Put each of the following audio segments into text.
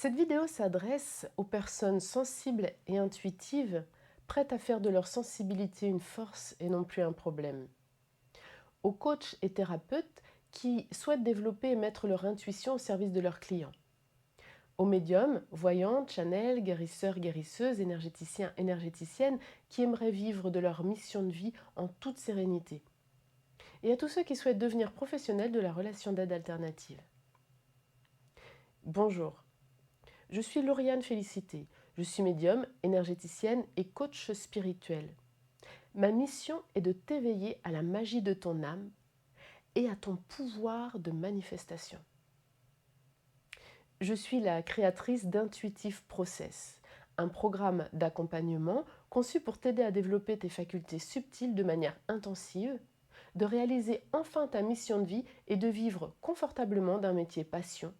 Cette vidéo s'adresse aux personnes sensibles et intuitives, prêtes à faire de leur sensibilité une force et non plus un problème. Aux coachs et thérapeutes qui souhaitent développer et mettre leur intuition au service de leurs clients. Aux médiums, voyantes, channels, guérisseurs, guérisseuses, énergéticiens, énergéticiennes qui aimeraient vivre de leur mission de vie en toute sérénité. Et à tous ceux qui souhaitent devenir professionnels de la relation d'aide alternative. Bonjour. Je suis Lauriane Félicité, je suis médium, énergéticienne et coach spirituel. Ma mission est de t'éveiller à la magie de ton âme et à ton pouvoir de manifestation. Je suis la créatrice d'Intuitive Process, un programme d'accompagnement conçu pour t'aider à développer tes facultés subtiles de manière intensive, de réaliser enfin ta mission de vie et de vivre confortablement d'un métier passion,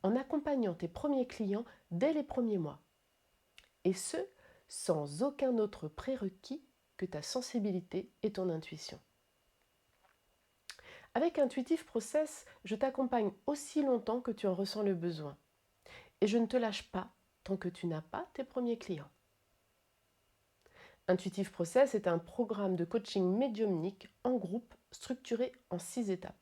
en accompagnant tes premiers clients dès les premiers mois. Et ce, sans aucun autre prérequis que ta sensibilité et ton intuition. Avec Intuitive Process, je t'accompagne aussi longtemps que tu en ressens le besoin. Et je ne te lâche pas tant que tu n'as pas tes premiers clients. Intuitive Process est un programme de coaching médiumnique en groupe structuré en 6 étapes.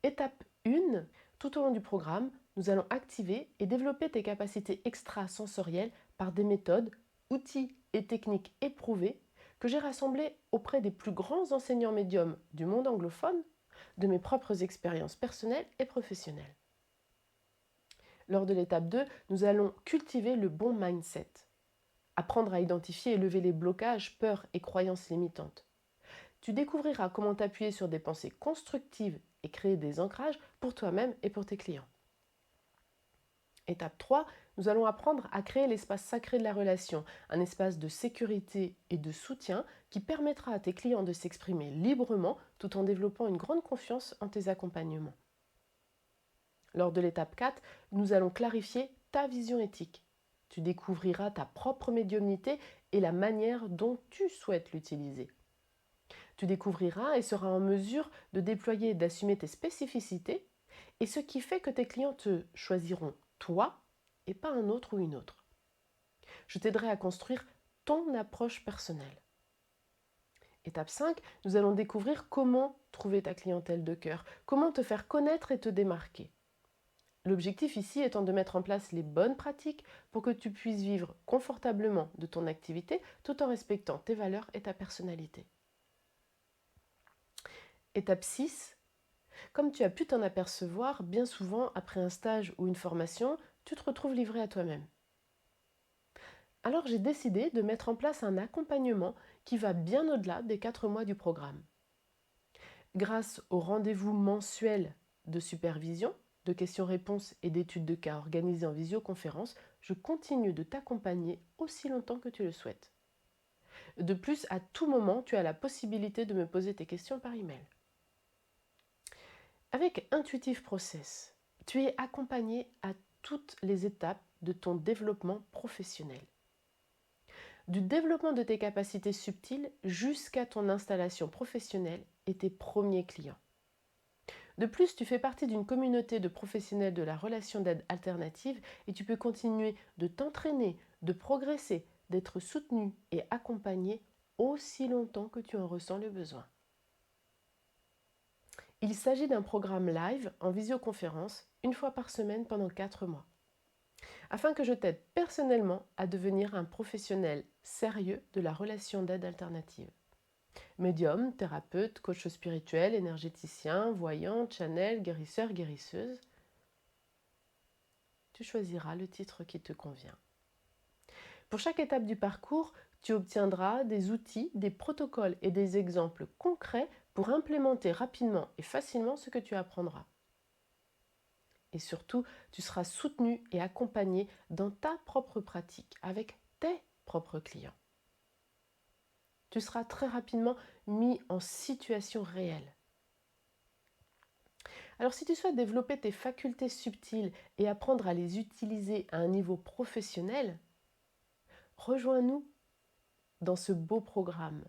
Étape 1, tout au long du programme, nous allons activer et développer tes capacités extrasensorielles par des méthodes, outils et techniques éprouvés que j'ai rassemblés auprès des plus grands enseignants médiums du monde anglophone, de mes propres expériences personnelles et professionnelles. Lors de l'étape 2, nous allons cultiver le bon mindset, apprendre à identifier et lever les blocages, peurs et croyances limitantes. Tu découvriras comment t'appuyer sur des pensées constructives et créer des ancrages pour toi-même et pour tes clients. Étape 3, nous allons apprendre à créer l'espace sacré de la relation, un espace de sécurité et de soutien qui permettra à tes clients de s'exprimer librement tout en développant une grande confiance en tes accompagnements. Lors de l'étape 4, nous allons clarifier ta vision éthique. Tu découvriras ta propre médiumnité et la manière dont tu souhaites l'utiliser. Tu découvriras et seras en mesure de déployer et d'assumer tes spécificités et ce qui fait que tes clients te choisiront toi et pas un autre ou une autre. Je t'aiderai à construire ton approche personnelle. Étape 5, nous allons découvrir comment trouver ta clientèle de cœur, comment te faire connaître et te démarquer. L'objectif ici étant de mettre en place les bonnes pratiques pour que tu puisses vivre confortablement de ton activité tout en respectant tes valeurs et ta personnalité. Étape 6, comme tu as pu t'en apercevoir, bien souvent, après un stage ou une formation, tu te retrouves livré à toi-même. Alors j'ai décidé de mettre en place un accompagnement qui va bien au-delà des 4 mois du programme. Grâce au rendez-vous mensuel de supervision, de questions-réponses et d'études de cas organisées en visioconférence, je continue de t'accompagner aussi longtemps que tu le souhaites. De plus, à tout moment, tu as la possibilité de me poser tes questions par email. Avec Intuitive Process, tu es accompagné à toutes les étapes de ton développement professionnel. Du développement de tes capacités subtiles jusqu'à ton installation professionnelle et tes premiers clients. De plus, tu fais partie d'une communauté de professionnels de la relation d'aide alternative et tu peux continuer de t'entraîner, de progresser, d'être soutenu et accompagné aussi longtemps que tu en ressens le besoin. Il s'agit d'un programme live en visioconférence, une fois par semaine pendant 4 mois, afin que je t'aide personnellement à devenir un professionnel sérieux de la relation d'aide alternative. Médium, thérapeute, coach spirituel, énergéticien, voyant, channel, guérisseur, guérisseuse, tu choisiras le titre qui te convient. Pour chaque étape du parcours, tu obtiendras des outils, des protocoles et des exemples concrets pour implémenter rapidement et facilement ce que tu apprendras. Et surtout, tu seras soutenu et accompagné dans ta propre pratique avec tes propres clients. Tu seras très rapidement mis en situation réelle. Alors si tu souhaites développer tes facultés subtiles et apprendre à les utiliser à un niveau professionnel, rejoins-nous dans ce beau programme